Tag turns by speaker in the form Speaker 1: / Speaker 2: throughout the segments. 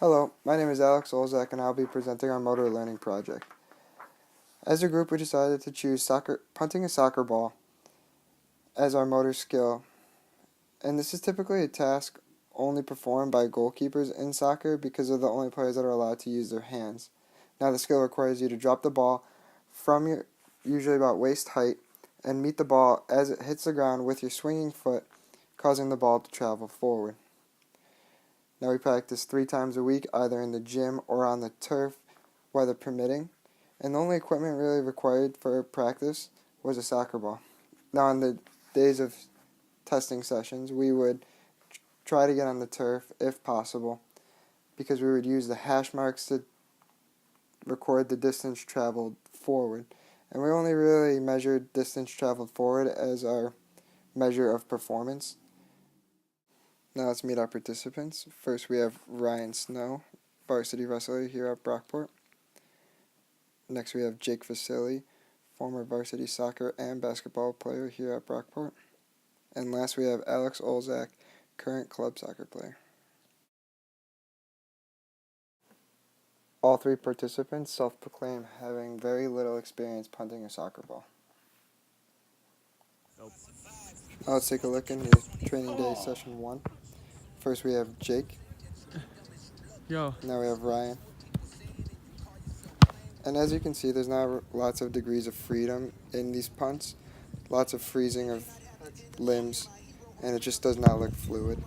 Speaker 1: Hello, my name is Alex Olzak and I'll be presenting our motor learning project. As a group, we decided to choose punting a soccer ball as our motor skill, and this is typically a task only performed by goalkeepers in soccer because they're the only players that are allowed to use their hands. Now, the skill requires you to drop the ball from your usually about waist height and meet the ball as it hits the ground with your swinging foot, causing the ball to travel forward. Now, we practice 3 times a week, either in the gym or on the turf, weather permitting, and the only equipment really required for practice was a soccer ball. Now, on the days of testing sessions, we would try to get on the turf if possible, because we would use the hash marks to record the distance traveled forward, and we only really measured distance traveled forward as our measure of performance. Now let's meet our participants. First we have Ryan Snow, varsity wrestler here at Brockport. Next we have Jake Vasily, former varsity soccer and basketball player here at Brockport. And last we have Alex Olzak, current club soccer player. All 3 participants self-proclaim having very little experience punting a soccer ball.
Speaker 2: Nope.
Speaker 1: Now let's take a look into training day session 1. First we have Jake.
Speaker 2: Yo.
Speaker 1: Now we have Ryan. And as you can see, there's now lots of degrees of freedom in these punts. Lots of freezing of limbs, and it just does not look fluid.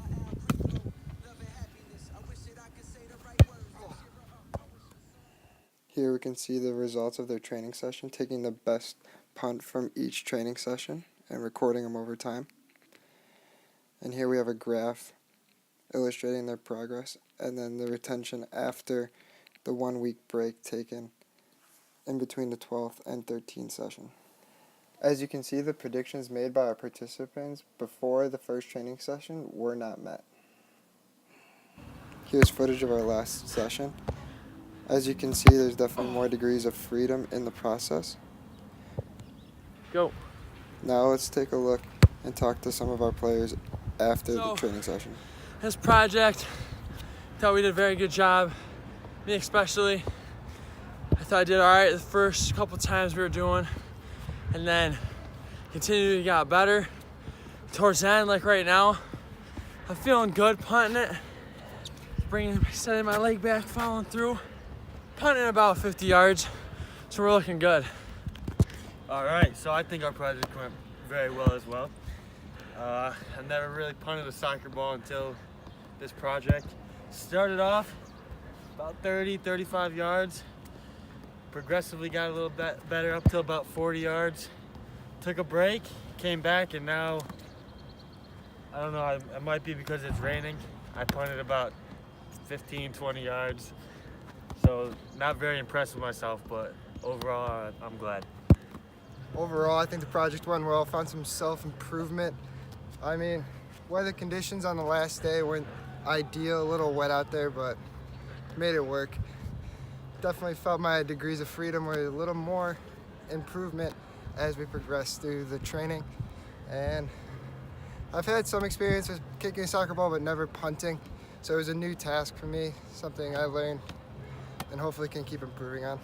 Speaker 1: Here we can see the results of their training session, taking the best punt from each training session and recording them over time. And here we have a graph illustrating their progress, and then the retention after the 1-week break taken in between the 12th and 13th session. As you can see, the predictions made by our participants before the first training session were not met. Here's footage of our last session. As you can see, there's definitely more degrees of freedom in the process.
Speaker 2: Go.
Speaker 1: Now let's take a look and talk to some of our players after the training session.
Speaker 2: This project, I thought we did a very good job. Me especially. I thought I did all right the first couple times we were doing, and then continually got better. Towards the end, like right now, I'm feeling good punting it, setting my leg back, following through, punting about 50 yards, so we're looking good.
Speaker 3: All right, so I think our project went very well as well. I never really punted a soccer ball until this project. Started off about 30, 35 yards. Progressively got a little bit better up to about 40 yards. Took a break, came back, and now, I don't know, it might be because it's raining. I punted about 15, 20 yards. So not very impressed with myself, but overall, I'm glad.
Speaker 4: Overall, I think the project went well. Found some self-improvement. I mean, weather conditions on the last day weren't ideal, a little wet out there, but made it work. Definitely felt my degrees of freedom were a little more improvement as we progressed through the training. And I've had some experience with kicking a soccer ball, but never punting. So it was a new task for me, something I learned and hopefully can keep improving on.